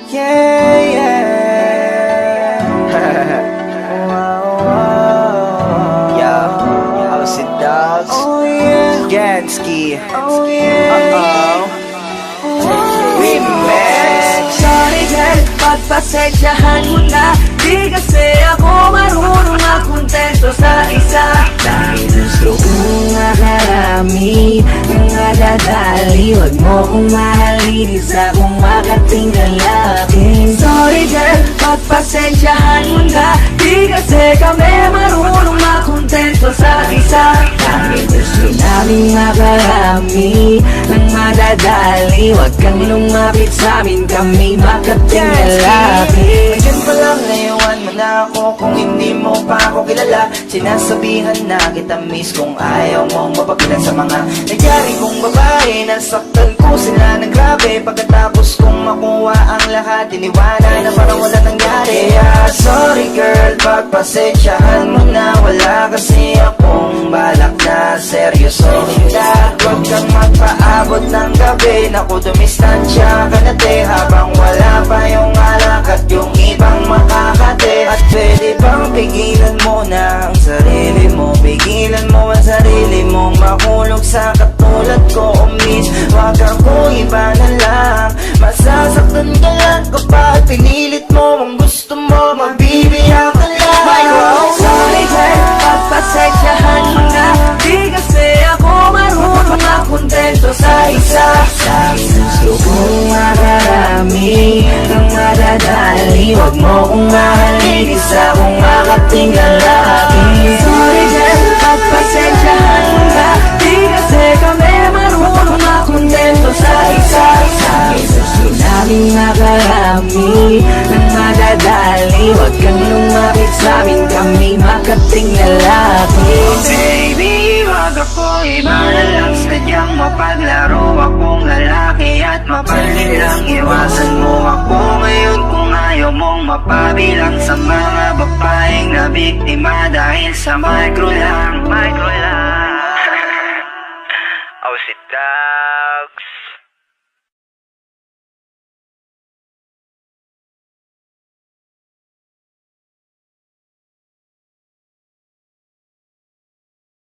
Yeah, yeah. Yeah, how's it, dogs? Oh yeah, Gansky. Oh yeah. Remix. Sorry girl, pagpasensyahan mo na. Di kasi ako marunong makontento sa isa. Dahil gusto kong makarami, mga dadali. Huwag mo kong mahalin, isa kong makating lalaki. Sorry girl, pagpasensyahan mo na. Di kasi kami marunong makontento sa isa. Dahil gusto namin makarami, ng madadali. Huwag kang lumapit sa amin, kami makating lalaki. Hanggang pa lang layuan mo na ako kung hindi mo pa ako kilala. Sinasabihan na kita miss kung ayaw mong mapagilan sa mga nangyari kong babae. Nasaktan ko sila ng grabe, pagkatapos kong makuha ang lahat, iniwanan na parang wala nangyari. Yeah, sorry girl, pagpasensyahan mo na. Wala kasi akong balak na seryosohin ka. Huwag kang magpaabot ng gabi, naku dumistansya ka na te. Habang wala pa yung alak at yung ibang makakate. At pwede bang pigilan mo na ang sarili mo, pigilan mo ang sarili mong mahulog sa katulad ko. Oh miss, wag ako iba na lang. Masasaktan ka lang kapag pinilit mo ang gusto mo, mabibiyak ka lang. Sorry girl, pagpasensyahan mo na. Di kasi ako marunong makontento sa isa. Dahil gusto kong makarami, ng madadali. Huwag mo kong mahalin, isa kong makating lalaki. Sorry girl, pagpasensyahan mo na. Di kasi kami marunong makontento sa isa. Dahil gusto namin makarami, ng madadali. Huwag kang lumapit sa amin, kami makating lalaki. Baby, wag ako iba na lang, sadyang mapaglaro akong lalaki at mapalit lang. Iwasan mo ako ngayon kung ayaw mong mapabilang sa mga babaeng na biktima dahil sa micro lang. Oh, si Dogs.